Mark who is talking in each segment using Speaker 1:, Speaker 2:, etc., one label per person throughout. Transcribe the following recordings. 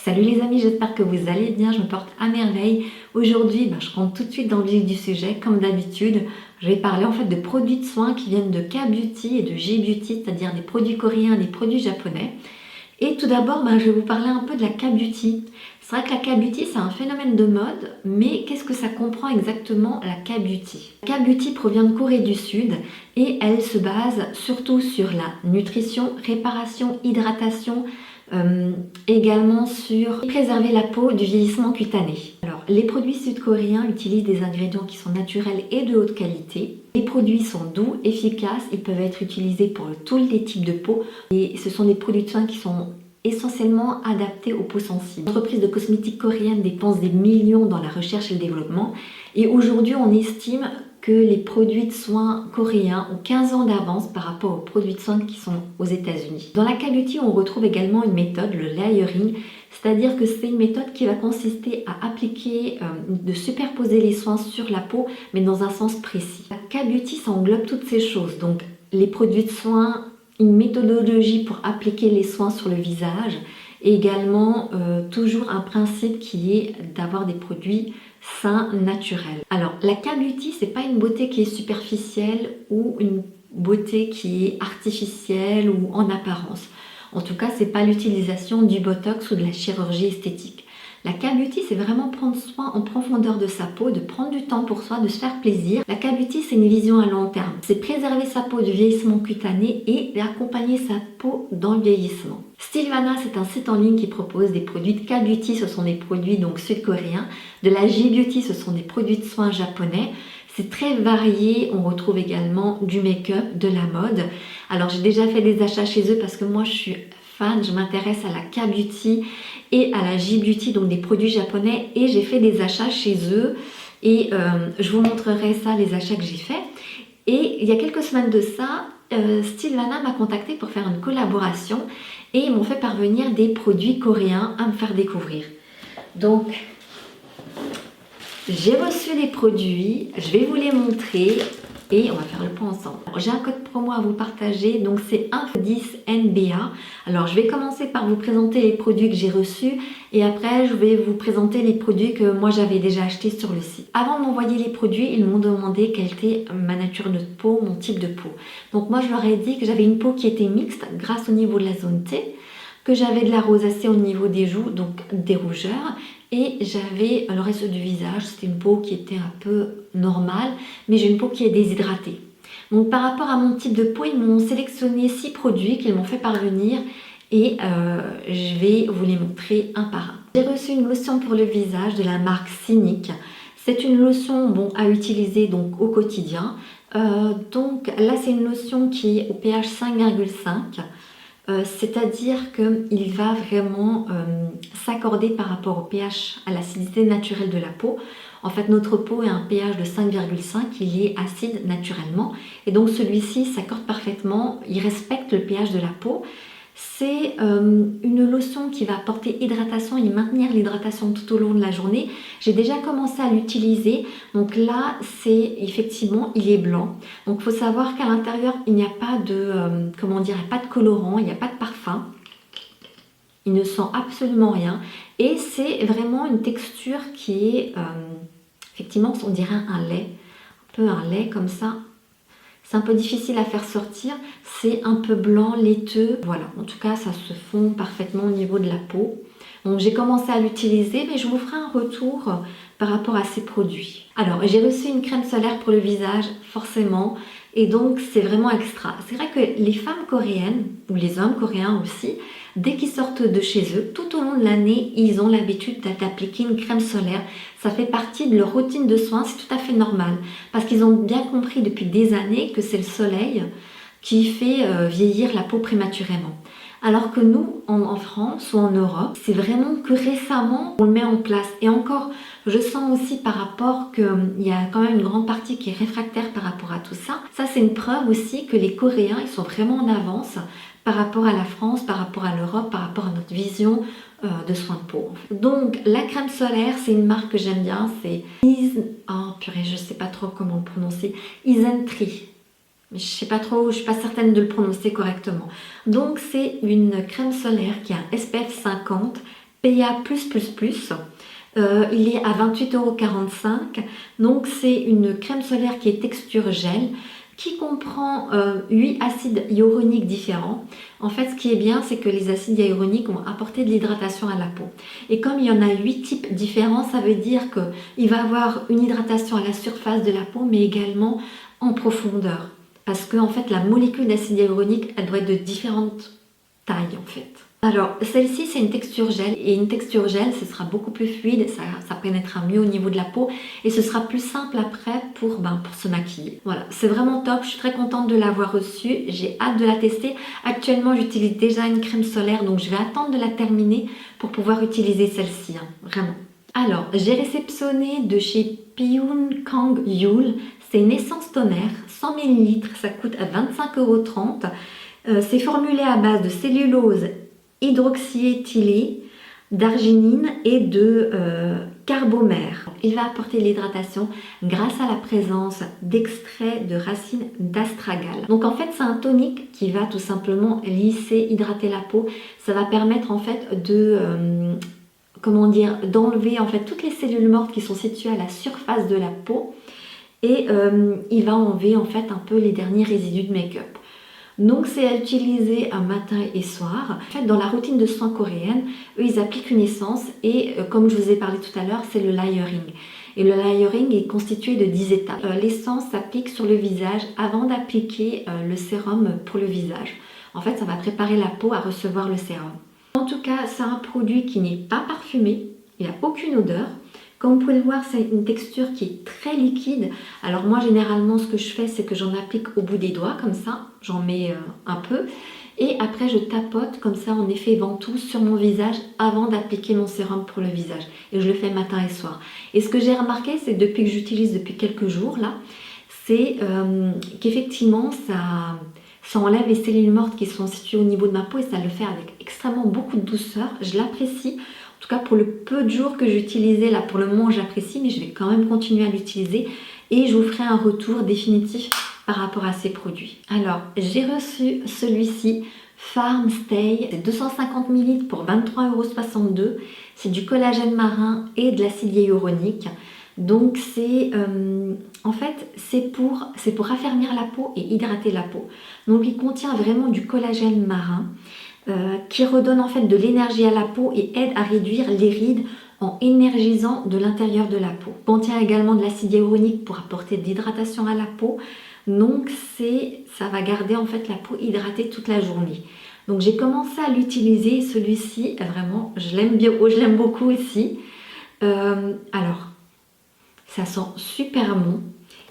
Speaker 1: Salut les amis, j'espère que vous allez bien, je me porte à merveille. Aujourd'hui, je rentre tout de suite dans le vif du sujet, comme d'habitude. Je vais parler en fait de produits de soins qui viennent de K-Beauty et de J-Beauty, c'est-à-dire des produits coréens et des produits japonais. Et tout d'abord, je vais vous parler un peu de la K-Beauty. C'est vrai que la K-Beauty, c'est un phénomène de mode, mais qu'est-ce que ça comprend exactement la K-Beauty? La K-Beauty provient de Corée du Sud et elle se base surtout sur la nutrition, réparation, hydratation, également sur préserver la peau du vieillissement cutané. Alors, les produits sud-coréens utilisent des ingrédients qui sont naturels et de haute qualité. Les produits sont doux, efficaces, ils peuvent être utilisés pour tous les types de peau et ce sont des produits de soins qui sont essentiellement adaptés aux peaux sensibles. L'entreprise de cosmétiques coréenne dépense des millions dans la recherche et le développement et aujourd'hui on estime que les produits de soins coréens ont 15 ans d'avance par rapport aux produits de soins qui sont aux États-Unis. Dans la K-Beauty, on retrouve également une méthode, le layering, c'est-à-dire que c'est une méthode qui va consister à appliquer, de superposer les soins sur la peau, mais dans un sens précis. La K-Beauty, ça englobe toutes ces choses, donc les produits de soins, une méthodologie pour appliquer les soins sur le visage, et également toujours un principe qui est d'avoir des produits sain, naturel. Alors, la K-Beauty, c'est pas une beauté qui est superficielle ou une beauté qui est artificielle ou en apparence. En tout cas, c'est pas l'utilisation du botox ou de la chirurgie esthétique. La K-Beauty, c'est vraiment prendre soin en profondeur de sa peau, de prendre du temps pour soi, de se faire plaisir. La K-Beauty, c'est une vision à long terme. C'est préserver sa peau du vieillissement cutané et accompagner sa peau dans le vieillissement. Stylevana, c'est un site en ligne qui propose des produits de K-Beauty, ce sont des produits donc sud-coréens. De la J-Beauty, ce sont des produits de soins japonais. C'est très varié, on retrouve également du make-up, de la mode. Alors j'ai déjà fait des achats chez eux parce que moi je suis fan, je m'intéresse à la K-Beauty et à la J-Beauty, donc des produits japonais, et j'ai fait des achats chez eux et je vous montrerai ça, les achats que j'ai faits. Et il y a quelques semaines de ça, Stylevana m'a contacté pour faire une collaboration et ils m'ont fait parvenir des produits coréens à me faire découvrir. Donc, j'ai reçu les produits, je vais vous les montrer et on va faire le point ensemble. J'ai un code promo à vous partager, donc c'est info10NBA. Alors je vais commencer par vous présenter les produits que j'ai reçus et après je vais vous présenter les produits que moi j'avais déjà achetés sur le site. Avant de m'envoyer les produits, ils m'ont demandé quelle était ma nature de peau, mon type de peau. Donc moi je leur ai dit que j'avais une peau qui était mixte grâce au niveau de la zone T, que j'avais de la rosacée au niveau des joues, donc des rougeurs, et j'avais le reste du visage, c'était une peau qui était un peu normale, mais j'ai une peau qui est déshydratée. Donc par rapport à mon type de peau, ils m'ont sélectionné 6 produits qu'ils m'ont fait parvenir et je vais vous les montrer un par un. J'ai reçu une lotion pour le visage de la marque Cynic. C'est une lotion à utiliser donc au quotidien. Donc là c'est une lotion qui est au pH 5,5. C'est-à-dire qu'il va vraiment s'accorder par rapport au pH, à l'acidité naturelle de la peau. En fait, notre peau a un pH de 5,5, il est acide naturellement. Et donc celui-ci s'accorde parfaitement, il respecte le pH de la peau. C'est une lotion qui va apporter hydratation et maintenir l'hydratation tout au long de la journée. J'ai déjà commencé à l'utiliser. Donc là, c'est effectivement, il est blanc. Donc il faut savoir qu'à l'intérieur, il n'y a pas de, pas de colorant, il n'y a pas de parfum. Il ne sent absolument rien. Et c'est vraiment une texture qui est, effectivement, on dirait un lait. Un peu un lait comme ça. C'est un peu difficile à faire sortir, c'est un peu blanc, laiteux. Voilà, en tout cas, ça se fond parfaitement au niveau de la peau. Donc j'ai commencé à l'utiliser, mais je vous ferai un retour par rapport à ces produits. Alors, j'ai reçu une crème solaire pour le visage, forcément, et donc c'est vraiment extra. C'est vrai que les femmes coréennes, ou les hommes coréens aussi, dès qu'ils sortent de chez eux, tout au long de l'année, ils ont l'habitude d'appliquer une crème solaire. Ça fait partie de leur routine de soins, c'est tout à fait normal. Parce qu'ils ont bien compris depuis des années que c'est le soleil qui fait vieillir la peau prématurément. Alors que nous, en France ou en Europe, c'est vraiment que récemment on le met en place. Et encore, je sens aussi par rapport qu'il y a quand même une grande partie qui est réfractaire par rapport à tout ça. Ça, c'est une preuve aussi que les Coréens, ils sont vraiment en avance par rapport à la France, par rapport à l'Europe, par rapport à notre vision de soins de peau. Donc la crème solaire, c'est une marque que j'aime bien, c'est je sais pas trop comment le prononcer, Isentry. Mais je sais pas trop, je suis pas certaine de le prononcer correctement. Donc c'est une crème solaire qui a un SPF 50 PA+++. Il est à 28,45 €. Donc c'est une crème solaire qui est texture gel, qui comprend 8 acides hyaluroniques différents. En fait, ce qui est bien, c'est que les acides hyaluroniques vont apporter de l'hydratation à la peau. Et comme il y en a 8 types différents, ça veut dire qu'il va avoir une hydratation à la surface de la peau, mais également en profondeur. Parce que en fait, la molécule d'acide hyaluronique, elle doit être de différentes tailles en fait. Alors, celle-ci, c'est une texture gel. Et une texture gel, ce sera beaucoup plus fluide, ça pénétrera mieux au niveau de la peau. Et ce sera plus simple après pour se maquiller. Voilà, c'est vraiment top. Je suis très contente de l'avoir reçue. J'ai hâte de la tester. Actuellement, j'utilise déjà une crème solaire. Donc, je vais attendre de la terminer pour pouvoir utiliser celle-ci. Hein, vraiment. Alors, j'ai réceptionné de chez Pyun Kang Yul. C'est une essence tonnerre, 100 ml. Ça coûte à 25,30 €. C'est formulé à base de cellulose hydroxyéthylée, d'arginine et de carbomère. Il va apporter l'hydratation grâce à la présence d'extrait de racines d'astragale. Donc en fait, c'est un tonique qui va tout simplement lisser, hydrater la peau. Ça va permettre en fait d'enlever en fait toutes les cellules mortes qui sont situées à la surface de la peau et il va enlever en fait un peu les derniers résidus de make-up. Donc c'est à utiliser un matin et soir. En fait, dans la routine de soins coréenne, eux ils appliquent une essence et comme je vous ai parlé tout à l'heure, c'est le layering. Et le layering est constitué de 10 étapes. L'essence s'applique sur le visage avant d'appliquer le sérum pour le visage. En fait, ça va préparer la peau à recevoir le sérum. En tout cas, c'est un produit qui n'est pas parfumé, il n'a aucune odeur. Comme vous pouvez le voir, c'est une texture qui est très liquide. Alors moi, généralement, ce que je fais, c'est que j'en applique au bout des doigts, comme ça. J'en mets un peu. Et après, je tapote comme ça en effet ventouse sur mon visage avant d'appliquer mon sérum pour le visage. Et je le fais matin et soir. Et ce que j'ai remarqué, c'est que depuis que j'utilise depuis quelques jours, là, c'est qu'effectivement, ça enlève les cellules mortes qui sont situées au niveau de ma peau et ça le fait avec extrêmement beaucoup de douceur. Je l'apprécie. En tout cas, pour le peu de jours que j'utilisais, là pour le moment j'apprécie, mais je vais quand même continuer à l'utiliser et je vous ferai un retour définitif par rapport à ces produits. Alors, j'ai reçu celui-ci, Farm Stay, c'est 250 ml pour 23,62 €. C'est du collagène marin et de l'acide hyaluronique. Donc en fait, c'est pour raffermir la peau et hydrater la peau. Donc il contient vraiment du collagène marin. Qui redonne en fait de l'énergie à la peau et aide à réduire les rides en énergisant de l'intérieur de la peau. Il contient également de l'acide hyaluronique pour apporter de l'hydratation à la peau. Donc ça va garder en fait la peau hydratée toute la journée. Donc j'ai commencé à l'utiliser, celui-ci vraiment je l'aime beaucoup aussi. Alors ça sent super bon.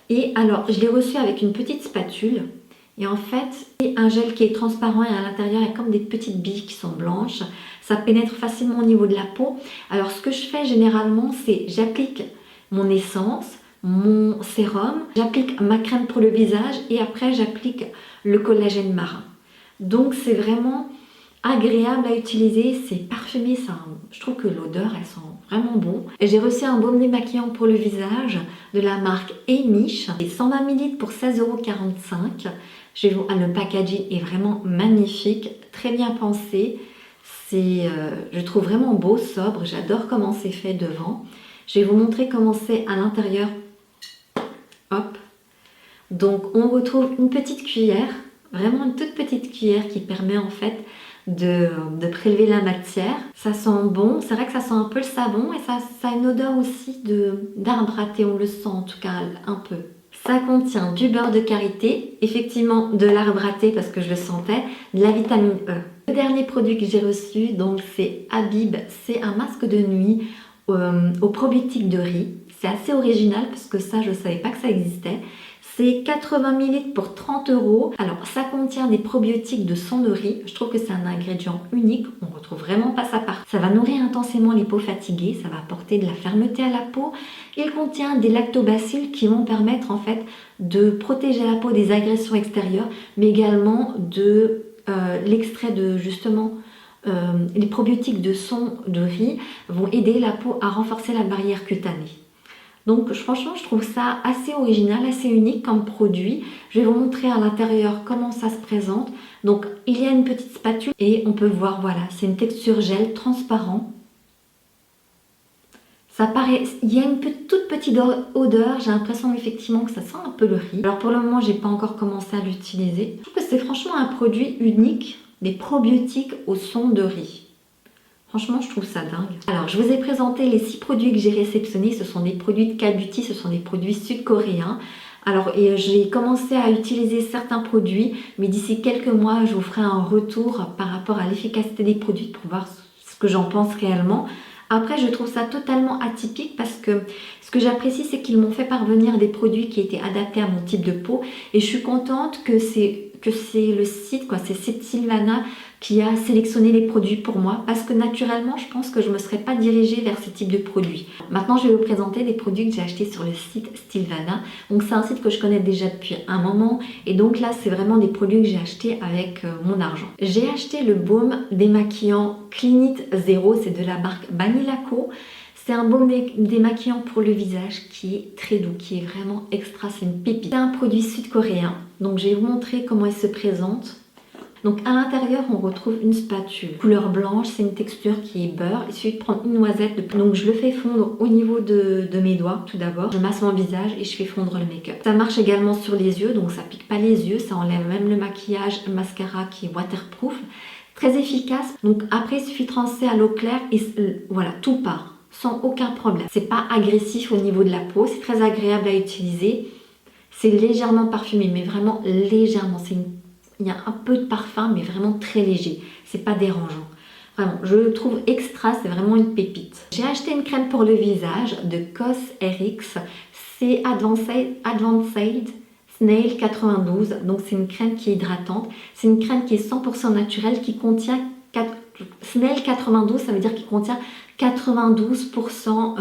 Speaker 1: Et alors je l'ai reçu avec une petite spatule. Et en fait, c'est un gel qui est transparent et à l'intérieur, il y a comme des petites billes qui sont blanches. Ça pénètre facilement au niveau de la peau. Alors, ce que je fais généralement, c'est j'applique mon essence, mon sérum, j'applique ma crème pour le visage et après, j'applique le collagène marin. Donc, c'est vraiment agréable à utiliser. C'est parfumé. Je trouve que l'odeur, elle sent vraiment bon. J'ai reçu un baume démaquillant pour le visage de la marque Amish. C'est 120 ml pour 16,45 €. Le packaging est vraiment magnifique, très bien pensé. Je trouve vraiment beau, sobre. J'adore comment c'est fait devant. Je vais vous montrer comment c'est à l'intérieur. Hop. Donc on retrouve une petite cuillère, vraiment une toute petite cuillère qui permet en fait de prélever la matière. Ça sent bon, c'est vrai que ça sent un peu le savon et ça a une odeur aussi d'arbre à thé, on le sent en tout cas un peu. Ça contient du beurre de karité, effectivement de l'arbre à thé parce que je le sentais, de la vitamine E. Le dernier produit que j'ai reçu, donc c'est Habib, c'est un masque de nuit au probiotiques de riz. C'est assez original parce que ça, je ne savais pas que ça existait. C'est 80 ml pour 30 €. Alors, ça contient des probiotiques de sang de riz. Je trouve que c'est un ingrédient unique. On ne retrouve vraiment pas ça partout. Ça va nourrir intensément les peaux fatiguées. Ça va apporter de la fermeté à la peau. Il contient des lactobacilles qui vont permettre en fait de protéger la peau des agressions extérieures, mais également de l'extrait de justement les probiotiques de sang de riz vont aider la peau à renforcer la barrière cutanée. Donc franchement, je trouve ça assez original, assez unique comme produit. Je vais vous montrer à l'intérieur comment ça se présente. Donc il y a une petite spatule et on peut voir, voilà, c'est une texture gel transparent. Ça paraît, il y a une toute petite odeur, j'ai l'impression effectivement que ça sent un peu le riz. Alors pour le moment, j'ai pas encore commencé à l'utiliser. Je trouve que c'est franchement un produit unique, des probiotiques au son de riz. Franchement, je trouve ça dingue. Alors, je vous ai présenté les 6 produits que j'ai réceptionnés. Ce sont des produits de K-Beauty, ce sont des produits sud-coréens. Alors, j'ai commencé à utiliser certains produits, mais d'ici quelques mois, je vous ferai un retour par rapport à l'efficacité des produits pour voir ce que j'en pense réellement. Après, je trouve ça totalement atypique parce que ce que j'apprécie, c'est qu'ils m'ont fait parvenir des produits qui étaient adaptés à mon type de peau. Et je suis contente que c'est le site, c'est Sylvana qui a sélectionné les produits pour moi parce que naturellement, je pense que je ne me serais pas dirigée vers ce type de produits. Maintenant, je vais vous présenter des produits que j'ai achetés sur le site Sylvana. Donc, c'est un site que je connais déjà depuis un moment et donc là, c'est vraiment des produits que j'ai achetés avec mon argent. J'ai acheté le baume démaquillant Clinit Zero, c'est de la marque Banilaco. C'est un baume démaquillant pour le visage qui est très doux, qui est vraiment extra, c'est une pépite. C'est un produit sud-coréen, donc je vais vous montrer comment il se présente. Donc à l'intérieur, on retrouve une spatule couleur blanche, c'est une texture qui est beurre. Il suffit de prendre une noisette, donc je le fais fondre au niveau de mes doigts tout d'abord. Je masse mon visage et je fais fondre le make-up. Ça marche également sur les yeux, donc ça pique pas les yeux, ça enlève même le maquillage, le mascara qui est waterproof. Très efficace, donc après il suffit de rincer à l'eau claire et voilà, tout part. Sans aucun problème. C'est pas agressif au niveau de la peau, c'est très agréable à utiliser. C'est légèrement parfumé, mais vraiment légèrement. Il y a un peu de parfum, mais vraiment très léger. C'est pas dérangeant. Vraiment, je le trouve extra, c'est vraiment une pépite. J'ai acheté une crème pour le visage de Cosrx. C'est Advanced Snail 92. Donc c'est une crème qui est hydratante. C'est une crème qui est 100% naturelle, qui contient Snail 92, ça veut dire qu'il contient 92%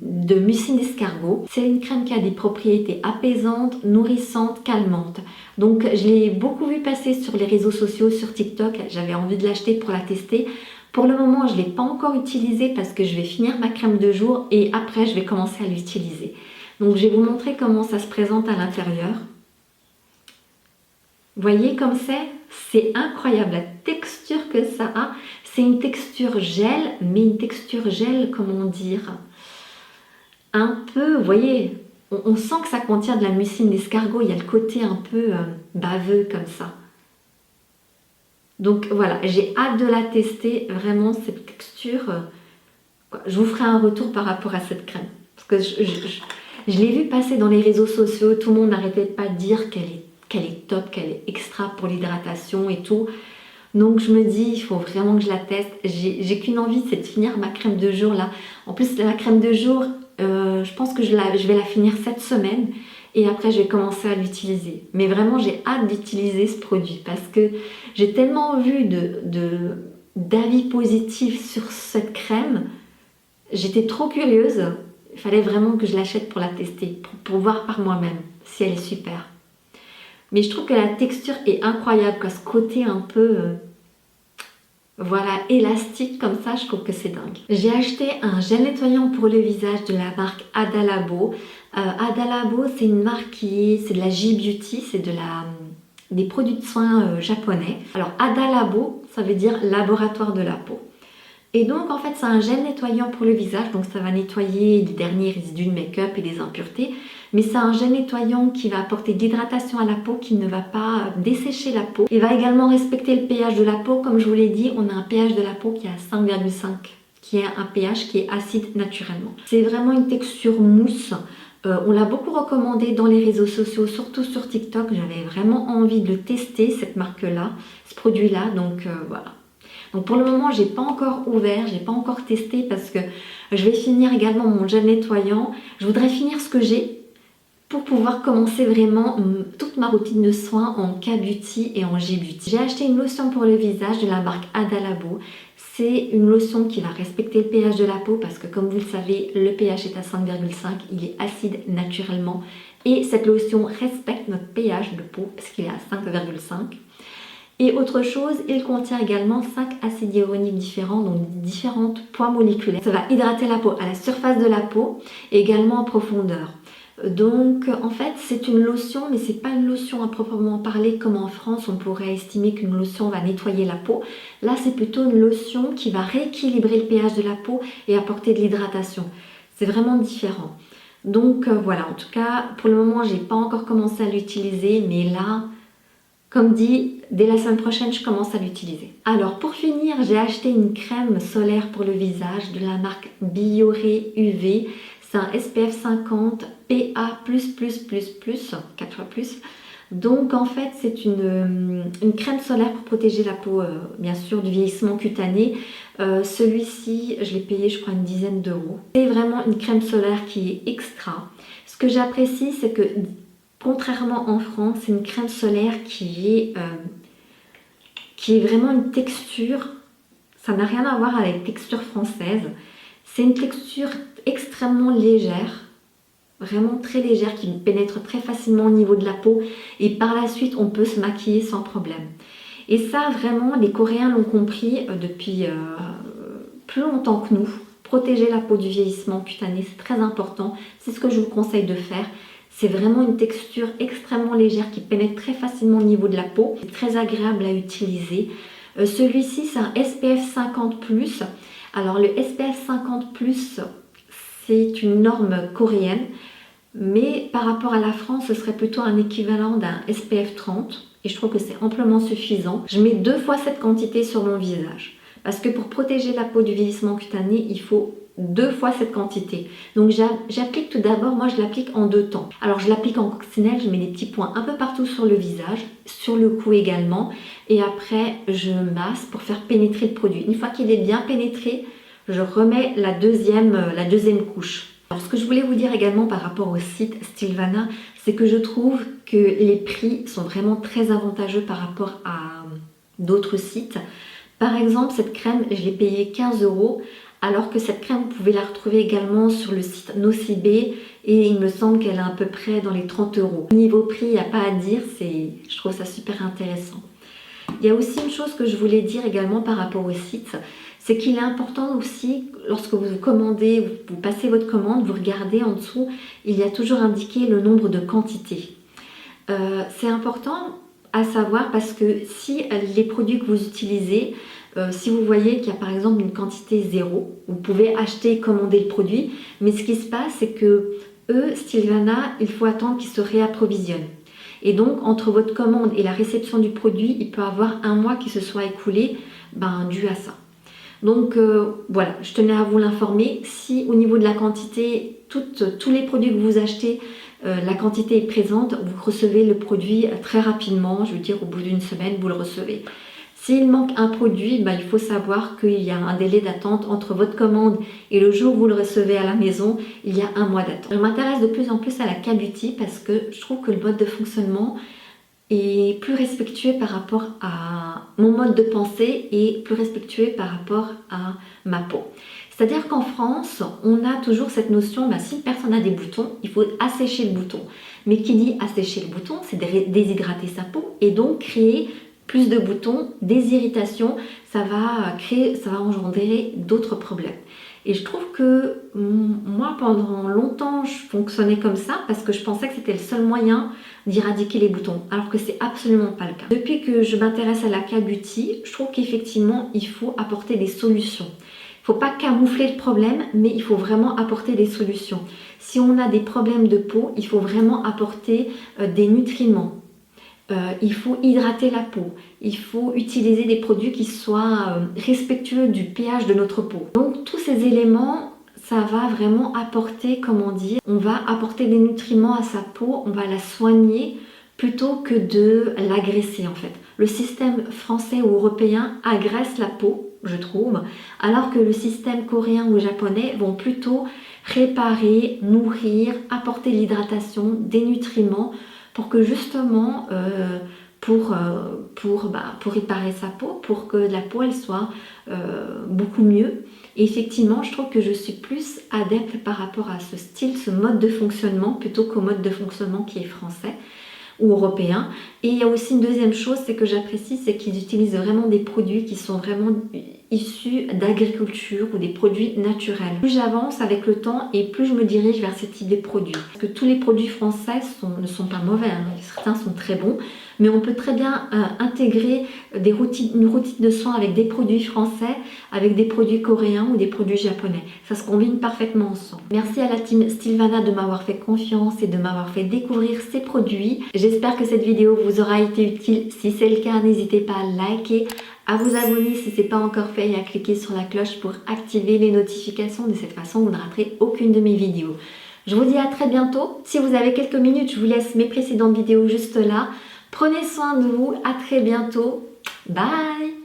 Speaker 1: de mucine d'escargot. C'est une crème qui a des propriétés apaisantes, nourrissantes, calmantes. Donc je l'ai beaucoup vu passer sur les réseaux sociaux, sur TikTok. J'avais envie de l'acheter pour la tester. Pour le moment, je ne l'ai pas encore utilisée parce que je vais finir ma crème de jour et après je vais commencer à l'utiliser. Donc je vais vous montrer comment ça se présente à l'intérieur. Vous voyez comme c'est incroyable la texture que ça a. C'est une texture gel, mais une texture gel, comment dire, un peu, vous voyez, on sent que ça contient de la mucine d'escargot. Il y a le côté un peu baveux comme ça. Donc voilà, j'ai hâte de la tester, vraiment cette texture. Je vous ferai un retour par rapport à cette crème. Parce que je l'ai vu passer dans les réseaux sociaux, tout le monde n'arrêtait pas de dire qu'elle est top, qu'elle est extra pour l'hydratation et tout. Donc je me dis, il faut vraiment que je la teste. J'ai qu'une envie, c'est de finir ma crème de jour là. En plus, la crème de jour, je pense que je vais la finir cette semaine. Et après, je vais commencer à l'utiliser. Mais vraiment, j'ai hâte d'utiliser ce produit parce que j'ai tellement vu d'avis positifs sur cette crème. J'étais trop curieuse. Il fallait vraiment que je l'achète pour la tester, pour voir par moi-même si elle est super. Mais je trouve que la texture est incroyable, ce côté un peu voilà, élastique comme ça, je trouve que c'est dingue. J'ai acheté un gel nettoyant pour le visage de la marque Adalabo. Adalabo, c'est une marque c'est de la J-Beauty, c'est des produits de soins japonais. Alors Adalabo, ça veut dire laboratoire de la peau. Et donc en fait c'est un gel nettoyant pour le visage, donc ça va nettoyer les derniers résidus de make-up et les impuretés. Mais c'est un gel nettoyant qui va apporter de l'hydratation à la peau, qui ne va pas dessécher la peau. Il va également respecter le pH de la peau. Comme je vous l'ai dit, on a un pH de la peau qui est à 5,5, qui est un pH qui est acide naturellement. C'est vraiment une texture mousse. On l'a beaucoup recommandé dans les réseaux sociaux, surtout sur TikTok. J'avais vraiment envie de le tester, cette marque-là, ce produit-là. Donc voilà. Donc pour le moment, j'ai pas encore ouvert, j'ai pas encore testé parce que je vais finir également mon gel nettoyant. Je voudrais finir ce que j'ai pour pouvoir commencer vraiment toute ma routine de soins en K-Beauty et en J-Beauty. J'ai acheté une lotion pour le visage de la marque Adalabo. C'est une lotion qui va respecter le pH de la peau parce que comme vous le savez, le pH est à 5,5, il est acide naturellement. Et cette lotion respecte notre pH de peau parce qu'il est à 5,5. Et autre chose, il contient également 5 acides hyaluroniques différents, donc différents poids moléculaires. Ça va hydrater la peau à la surface de la peau et également en profondeur. Donc en fait c'est une lotion, mais c'est pas une lotion à proprement parler comme en France on pourrait estimer qu'une lotion va nettoyer la peau. Là c'est plutôt une lotion qui va rééquilibrer le pH de la peau et apporter de l'hydratation. C'est vraiment différent. Donc voilà, en tout cas, pour le moment, j'ai pas encore commencé à l'utiliser, mais là, comme dit, dès la semaine prochaine, je commence à l'utiliser. Alors pour finir, j'ai acheté une crème solaire pour le visage de la marque Bioré UV. C'est un SPF 50 PA++++, 4 fois plus. Donc en fait, c'est une crème solaire pour protéger la peau, bien sûr, du vieillissement cutané. Celui-ci, je l'ai payé, je crois, une dizaine d'euros. C'est vraiment une crème solaire qui est extra. Ce que j'apprécie, c'est que contrairement en France, c'est une crème solaire qui est vraiment une texture, ça n'a rien à voir avec la texture française. C'est une texture extrêmement légère, vraiment très légère, qui pénètre très facilement au niveau de la peau. Et par la suite, on peut se maquiller sans problème. Et ça, vraiment, les Coréens l'ont compris depuis plus longtemps que nous. Protéger la peau du vieillissement cutané, c'est très important. C'est ce que je vous conseille de faire. C'est vraiment une texture extrêmement légère qui pénètre très facilement au niveau de la peau. C'est très agréable à utiliser. Celui-ci, c'est un SPF 50+. Alors le SPF 50+, c'est une norme coréenne. Mais par rapport à la France, ce serait plutôt un équivalent d'un SPF 30. Et je trouve que c'est amplement suffisant. Je mets 2 fois cette quantité sur mon visage. Parce que pour protéger la peau du vieillissement cutané, il faut 2 fois cette quantité. Donc j'applique tout d'abord, moi je l'applique en 2 temps. Alors je l'applique en coccinelle, je mets des petits points un peu partout sur le visage, sur le cou également. Et après je masse pour faire pénétrer le produit. Une fois qu'il est bien pénétré, je remets la deuxième couche. Alors ce que je voulais vous dire également par rapport au site Stilvana, c'est que je trouve que les prix sont vraiment très avantageux par rapport à d'autres sites. Par exemple, cette crème, je l'ai payée 15 euros, alors que cette crème, vous pouvez la retrouver également sur le site Nocibé et il me semble qu'elle est à peu près dans les 30 euros. Niveau prix, il n'y a pas à dire, je trouve ça super intéressant. Il y a aussi une chose que je voulais dire également par rapport au site, c'est qu'il est important aussi, lorsque vous commandez, vous passez votre commande, vous regardez en dessous, il y a toujours indiqué le nombre de quantités. C'est important à savoir parce que si les produits que vous utilisez, si vous voyez qu'il y a par exemple une quantité 0, vous pouvez acheter et commander le produit, mais ce qui se passe, c'est que eux, Stilvana, il faut attendre qu'ils se réapprovisionnent. Et donc, entre votre commande et la réception du produit, il peut y avoir un mois qui se soit écoulé dû à ça. Donc voilà, je tenais à vous l'informer. Si au niveau de la quantité, tous les produits que vous achetez, la quantité est présente, vous recevez le produit très rapidement, je veux dire au bout d'une semaine, vous le recevez. S'il manque un produit, il faut savoir qu'il y a un délai d'attente entre votre commande et le jour où vous le recevez à la maison, il y a un mois d'attente. Je m'intéresse de plus en plus à la K-Beauty parce que je trouve que le mode de fonctionnement est plus respectueux par rapport à mon mode de pensée et plus respectueux par rapport à ma peau. C'est-à-dire qu'en France, on a toujours cette notion, si une personne a des boutons, il faut assécher le bouton. Mais qui dit assécher le bouton, c'est déshydrater sa peau et donc créer plus de boutons, des irritations, ça va engendrer d'autres problèmes. Et je trouve que moi, pendant longtemps, je fonctionnais comme ça parce que je pensais que c'était le seul moyen d'éradiquer les boutons, alors que c'est absolument pas le cas. Depuis que je m'intéresse à la K-Beauty, je trouve qu'effectivement, il faut apporter des solutions. Il ne faut pas camoufler le problème, mais il faut vraiment apporter des solutions. Si on a des problèmes de peau, il faut vraiment apporter des nutriments. Il faut hydrater la peau, il faut utiliser des produits qui soient respectueux du pH de notre peau. Donc tous ces éléments, ça va vraiment apporter, on va apporter des nutriments à sa peau, on va la soigner plutôt que de l'agresser en fait. Le système français ou européen agresse la peau, je trouve, alors que le système coréen ou japonais vont plutôt réparer, nourrir, apporter l'hydratation, des nutriments, pour que justement, pour réparer sa peau, pour que la peau elle soit beaucoup mieux. Et effectivement, je trouve que je suis plus adepte par rapport à ce style, ce mode de fonctionnement, plutôt qu'au mode de fonctionnement qui est français ou européen. Et il y a aussi une deuxième chose, c'est que j'apprécie, c'est qu'ils utilisent vraiment des produits qui sont vraiment issus d'agriculture ou des produits naturels. Plus j'avance avec le temps et plus je me dirige vers ce type de produits. Parce que tous les produits français ne sont pas mauvais, hein. Certains sont très bons, mais on peut très bien intégrer une routine de soins avec des produits français, avec des produits coréens ou des produits japonais. Ça se combine parfaitement ensemble. Merci à la team Sylvana de m'avoir fait confiance et de m'avoir fait découvrir ces produits. J'espère que cette vidéo vous aura été utile. Si c'est le cas, n'hésitez pas à liker, à vous abonner si ce n'est pas encore fait et à cliquer sur la cloche pour activer les notifications. De cette façon, vous ne raterez aucune de mes vidéos. Je vous dis à très bientôt. Si vous avez quelques minutes, je vous laisse mes précédentes vidéos juste là. Prenez soin de vous. À très bientôt. Bye!